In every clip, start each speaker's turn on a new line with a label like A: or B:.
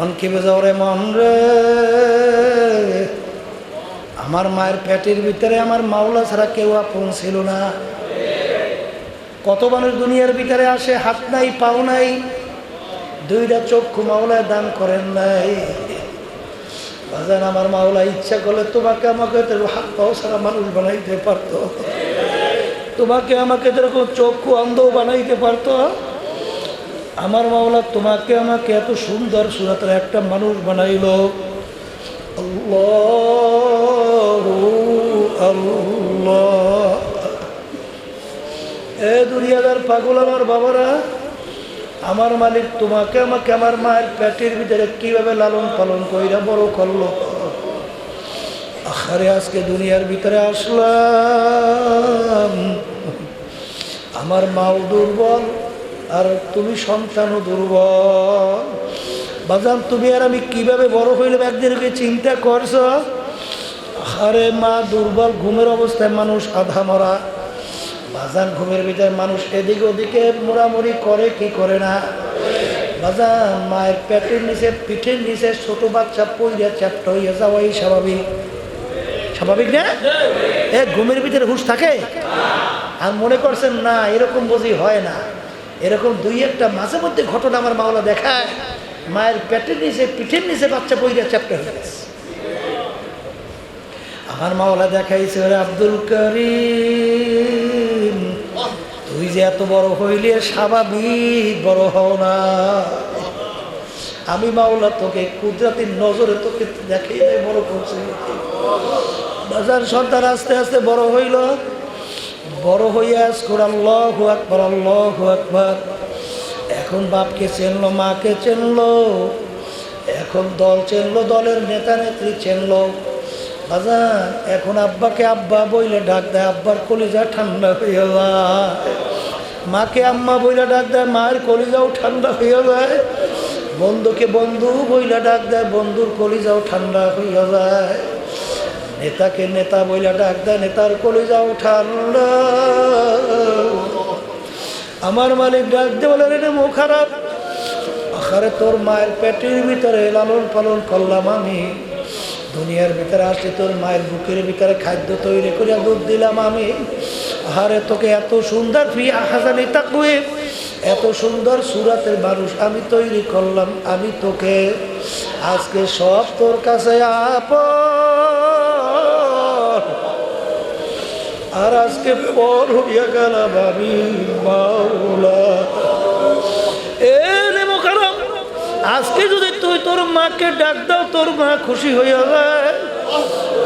A: মন কেঁপে যাও রে মন রে। আমার মায়ের পেটের ভিতরে আমার মাওলা ছাড়া কেউ আপন ছিল না। কত মানুষ দুনিয়ার ভিতরে আসে, হাত নাই পাও নাই, দুইটা চক্ষু মাওলায় দান করেন নাই। বাজান আমার মাওলা ইচ্ছা করলে তোমাকে আমাকে হাত পাও ছাড়া মানুষ বানাইতে পারতো, তোমাকে আমাকে এরকম চক্ষু অন্ধ বানাইতে পারতো। আমার মাওলা তোমাকে আমাকে এত সুন্দর সুরাতের একটা মানুষ বানাইলো। আল্লাহু আল্লাহ। এ দুনিয়াদার পাগল আমার বাবারা, আমার মালিক তোমাকে আমাকে আমার মায়ের পেটের ভিতরে কিভাবে লালন পালন কইরা বড় করলো। আরে আজকে দুনিয়ার ভিতরে আসলাম, আমার মাও দুর্বল আর তুমি সন্তানও দুর্বল। বাজান তুমি আর আমি কিভাবে বড় হইলাম একদিনকে চিন্তা করছো? আরে মা দুর্বল, ঘুমের অবস্থায় মানুষ আধা মরা। বাজান ঘুমের ভিতরে মানুষ এদিকে ওদিকে মোড়ামুড়ি করে কি করে না? বাজান মায়ের পেটের নিচে পিঠের নিচে ছোট বাচ্চা পইরা চ্যাপ্টা হইয়া যাওয়াই স্বাভাবিক, স্বাভাবিক না? এ ঘুমের ভিতরে হুঁশ থাকে? আর মনে করছেন না এরকম বুঝি হয় না? এরকম দুই একটা মাঝে মধ্যে ঘটনা আমার মাওলা দেখায়, মায়ের পেটের নিচে পিঠের নিচে বাচ্চা পইরা চ্যাপ্টা হয়ে গেছে। আমার মাওলা দেখাইছে, ওরে আব্দুল করিম তুই যে এত বড় হইলে স্বাভাবিক বড় হও না। আমি মাওলা তোকে কুদরতির নজরে তোকে দেখিয়ে বড় করছি। বাজার সন্তান আস্তে আস্তে বড় হইল, বড় হইয়া আজকুর আল্লাহু আকবার আল্লাহু আকবার। এখন বাপকে চেনলো, মাকে চিনলো, এখন দল চিনলো, দলের নেতা নেত্রী চিনলো। বাজান এখন আব্বাকে আব্বা বইলে ডাক দেয়, আব্বার কলিজা ঠান্ডা হয়ে যায়। মাকে আম্মা বইলে ডাক দেয়, মায়ের কলিজাও ঠান্ডা হয়ে যায়। বন্ধুকে বন্ধু বইলে ডাক দেয়, বন্ধুর কলিজাও ঠান্ডা হয়ে যায়। নেতাকে নেতা বইলে ডাক দেয়, নেতার কলিজাও ঠান্ডা। আমার মালিক ডাক দিয়ে বলে, রে মুখ খারাপ, আরে তোর মায়ের পেটের ভিতরে লালন পালন করলাম আমি, দুনিয়ার ভিতরে আসলে তোর মায়ের বুকের ভিতরে খাদ্য তৈরি করে দুধ দিলাম আমি। আরে তোকে এত সুন্দর ফি আহাজানি তাকওয়ে, এত সুন্দর সুরাতের মানুষ আমি তৈরি করলাম, আমি তোকে আজকে সব তোর কাছে আপন, আর আজকে পর হইয়া গেলাম আমি মাওলা। আজকে যদি তুই তোর মাকে ডাক দাও, তোর মা খুশি হইয়া যায়।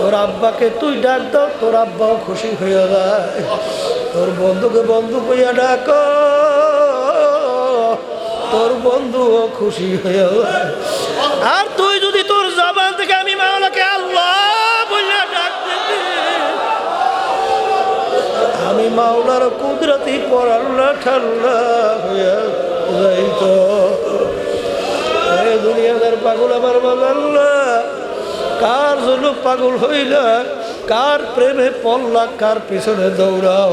A: তোর আব্বাকে তুই ডাক দাও, তোর আব্বাও খুশি হইয়া যায়। তোর বন্ধুকে বন্ধু কইয়া ডাক, তোর বন্ধুও খুশি হইয়া যায়। আর তুই যদি তোর জবান থেকে আমি মাওলাকে আল্লাহ বইলা ডাক দিবি, আমি মাওলার কুদরতি পর আল্লাহ ঠান্ডা হইয়া যাইতো। দুনিয়াদার পাগল আমার বাবা, কার জন্য পাগল হইলা, কার প্রেমে পড়লা, কার পিছনে দৌড়াও?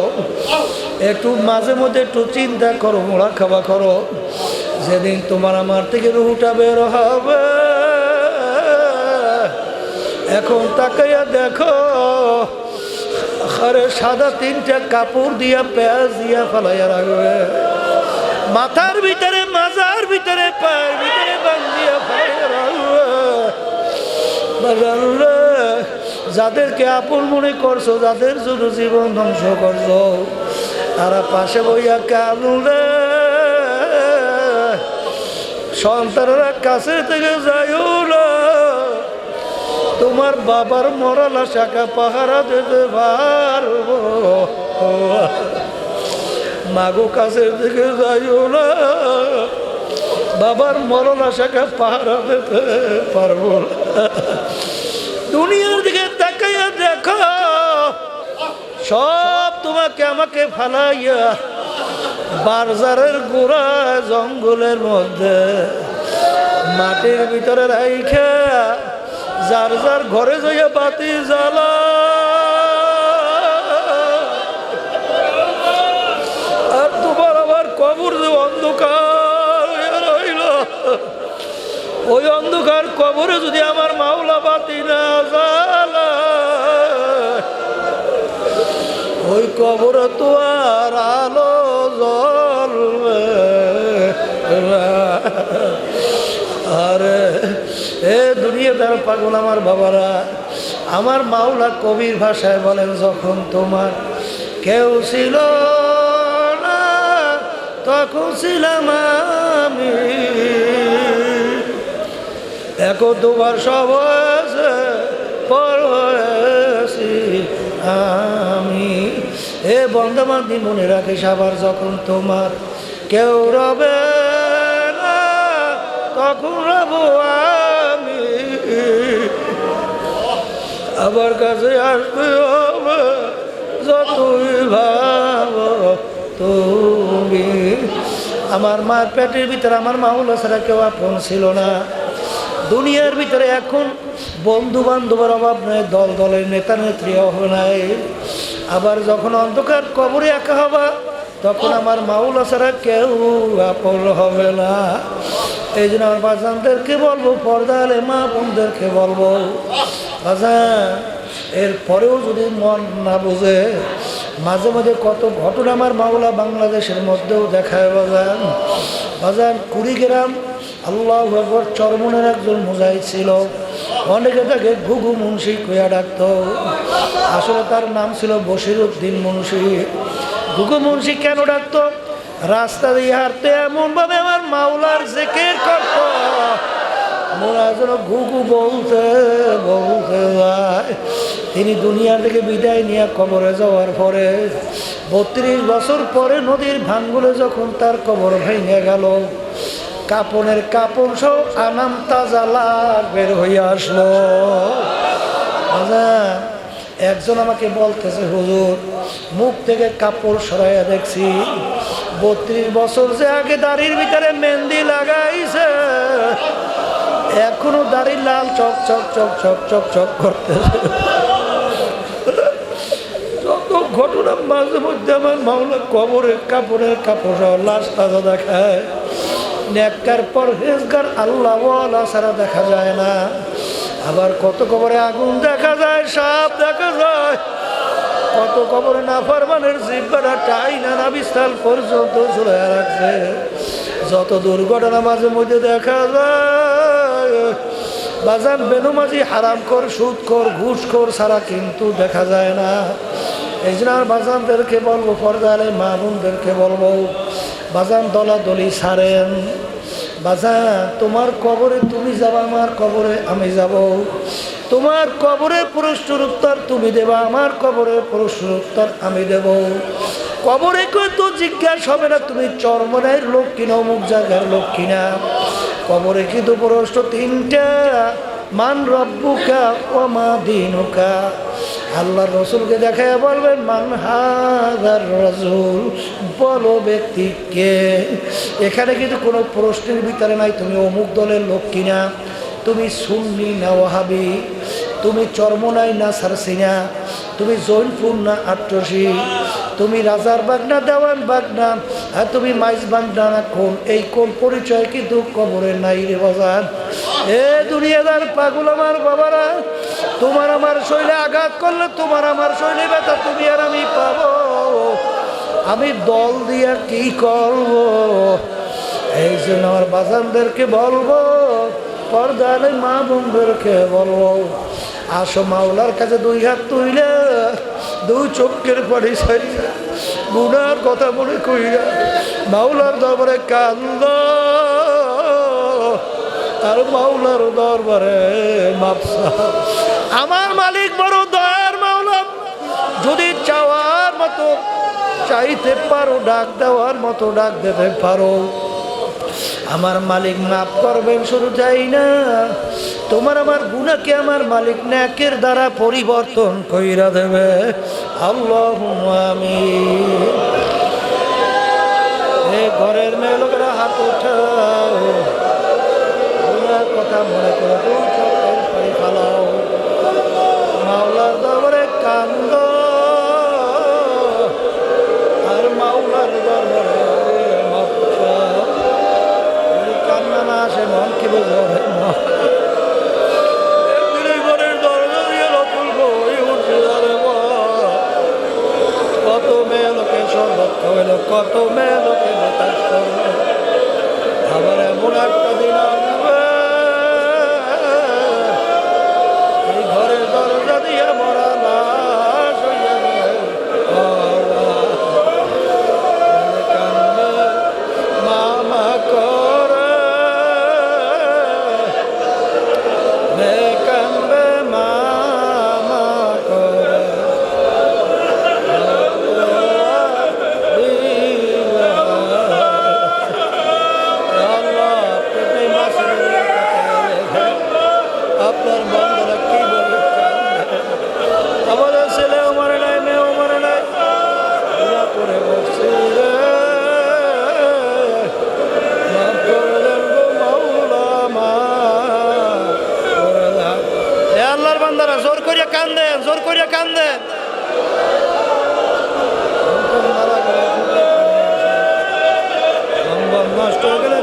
A: একটু মাঝে মধ্যে একটু চিন্তা করো, মোড়া খাওয়া করো। যেদিন তোমার আমার থেকে রুহুটা বের হবে, এখন তাকাইয়া দেখো, আরে সাদা তিনটা কাপড় দিয়া পেঁয়াজ দিয়া ফেলাইয়া রাখবে, মাথার ভিতরে মাজার ভিতরে পায়ের ভিতরে বান্ধিয়া ফেলাইয়া রাখবে। যাদেরকে আপন মনে করছো, যাদের জন্য জীবন ধ্বংস করছো, তারা পাশে বইয়া কাঁদে। সন্তানেরা কাছে থেকে যাইও না, তোমার বাবার মরালা শাখা পাহারা দিতে পারবো। মাগো কাছে থেকে যাইও না, বাবার মরলা শাখা পাহারা দিতে পারবো না। দুনিয়ার দিকে তাকাইয়া দেখো, সব তোমাকে আমাকে ফালাইয়া বাজারের গোড়া জঙ্গলের মধ্যে মাটির ভিতরে রাইখা যার যার ঘরে যাইয়া বাতি জ্বালা, আর তোমার আমার কবর যে অন্ধকার রইল, ওই অন্ধকার কবরে যদি আমার মাওলা বাতি না জ্বালায়, ওই কবরে তো আর আলো জ্বলবে না। আরে এ দুনিয়াদার পাগল আমার বাবারা, আমার মাওলা কবির ভাষায় বলেন, যখন তোমার কেউ ছিল না তখন ছিলাম আমি, এখন তোমার সব হয়েছে পর হয়েছি আমি। এ বন্ধবান্ধি মনে রাখিস, আবার যখন তোমার কেউ রবে না তখন রব আমি, আবার কাছে আসবে হবে যতই ভাবো তুমি। আমার মার পেটের ভিতরে আমার মাওলা ছাড়া কেউ আপন ছিল না। দুনিয়ার ভিতরে এখন বন্ধু বান্ধবের অভাব নেই, দল দলের নেতা নেত্রী অভাব নাই। আবার যখন অন্ধকার কবরে একা হবা, তখন আমার মাওলা ছাড়া কেউ আপন হবে না। এই জন্য আমার বাজানদেরকে বলবো, পর্দা আলে মা বোনদেরকে বলবো, বাজান এরপরেও যদি মন না বুঝে, মাঝে মাঝে কত ঘটনা আমার মাওলা বাংলাদেশের মধ্যেও দেখায়। বাজান বাজান কুড়িগ্রাম আল্লাহু আকবার চরমনের একজন মুজাহিদ ছিল, অনেকে তাকে ঘুঘু মুন্সি কইয়া ডাকত। আসলে তার নাম ছিল বশিরউদ্দিন মুন্সি। ঘুঘু মুন্সি কেন ডাকত? রাস্তা দিয়ে হাঁটতে এমনভাবে আমার মাওলার জিকির করত, মোরা যেন ঘুঘু বলতে বলতে যায়। তিনি দুনিয়া থেকে বিদায় নিয়ে কবরে যাওয়ার পরে 32 বছর পরে নদীর ভাঙ্গুলে যখন তার কবর ভেঙে গেল, কাপনের কাপড় সহ আনাম তাজা লাল বের হইয়া আসলো। একজন আমাকে বলতেছে, হুজুর মুখ থেকে কাপড় সরাইয়া দেখছি 32 বছর যে আগে দাড়ির ভিতরে মেহেন্দি লাগাইছে, এখনো দাড়ি লাল চক চক চক চক চক চক করতেছে। যত ঘটনা মাঝে মধ্যে আমার মাওলা কবরের কাপড়ের কাপড় সহ লাশ তাজা দেখায়। নেককার পরহেজগার আল্লাহওয়ালা ছাড়া দেখা যায় না। আবার কত কবরে আগুন দেখা যায়, সাপ দেখা যায়, কত কবরে নাফরমানের জিহ্বাটা টাইনা নাভিস্থল পর্যন্ত ঝুলাইয়া রাখছে। যত দুর্ঘটনা মাঝে মধ্যে দেখা যায়, বাজান বেনুমাজি হারামখোর সুদখোর ঘুষখোর ছাড়া কিন্তু দেখা যায় না। এই জন্য আর বাজানদেরকে বলবো, পর্দালে মা বোনদেরকে বলবো, বাজান দলাদলি ছাড়েন। বাজান তোমার কবরে তুমি যাবা, আমার কবরে আমি যাব। তোমার কবরের প্রশ্নের উত্তর তুমি দেবা, আমার কবরের প্রশ্নের উত্তর আমি দেব। কবরে কেউ তো জিজ্ঞাসা হবে না তুমি চরমনের লোক কিনা, অমুক জায়গার লোক কিনা। কবরে কিন্তু প্রশ্ন 3টা, মান রব্বুকা ওয়া মা দীনুকা। আল্লাহর রসুলকে দেখায় বলবেন, মান হাযার রাসূল, বলো ব্যক্তিকে। এখানে কিন্তু কোনো প্রশ্নের ভিতরে নাই তুমি অমুক দলের লোক কিনা, তুমি সুন্নি না ওয়াহাবি, তুমি চরমনাই না সারসিনা, তুমি জৈনপুর না আট্টসি, তুমি রাজার বাগনা দেওয়ান বাগনা, আর তুমি মাইজ বাগনা না কোন, এই কোন পরিচয় কিন্তু কবরে নাই রে বাজার। এ দুনিয়াদার পাগল আমার বাবারা, তোমার আমার শরীরে আঘাত করলে তোমার আমার শরীরে ব্যথা তুমি আর আমি পাবো। আমি দল দিয়া কি করব? এই জন্য আমার বাজানদেরকে বলবো, পর্দালে মা বোনদেরকে বলবো, আসো মাওলার কাছে 2 হাত তুইলে 2 চোখের পানি ছাড়িয়া গুনার কথা মনে কইরা মাওলার দরবারে কান্দ, আর মাওলার দরবারে মাপসা। আমার মালিক বড় দয়ার মাওলা, যদি চাওয়ার মতো চাইতে পারো, ডাক দেওয়ার মতো ডাক দিতে পারো, আমার মালিক মাফ করবেন। শুরু চাই না, তোমার আমার গুনাহকে আমার মালিক নেকের দ্বারা পরিবর্তন কইরা দেবে। আল্লাহুম্মা আমিন। এ ঘরের মেয়ে লোকেরা হাত উঠাও, গুনার কথা মনে করে 2 চোখের পানি ফালাও, মাওলার দরবারে কান্দ, আর মাওলার দরবারে মাপ চাও। কান্না না আসে মন কি বুঝবে? একদিন এই ঘরের দরজা দিয়ে নতুন বই উঠছে রে বাপ। কত মেয়ে লোকে শরবত খাওয়াইল, কত মেয়ে লোকে বাতাস করলো, আবার এমন একটা দিন আসবে এই ঘরের দরজা দিয়ে মরা লাশ হইয়া যাবে। কান্দে মামা করে, কান্দে মামা করে, আপনার বন্ধুরা কি বলে আমাদের ছেলেও মরে নাই, মেয়েও মরে নাই, ওরা করে বসছে রে। মাফ করে দেন গো মাওলা, মাফ করে দেন। এ আল্লাহর বান্দারা জোর করিয়া কান্দেন, জোর করিয়া কান্দেন। মারা গেলে নষ্ট হয়ে গেলে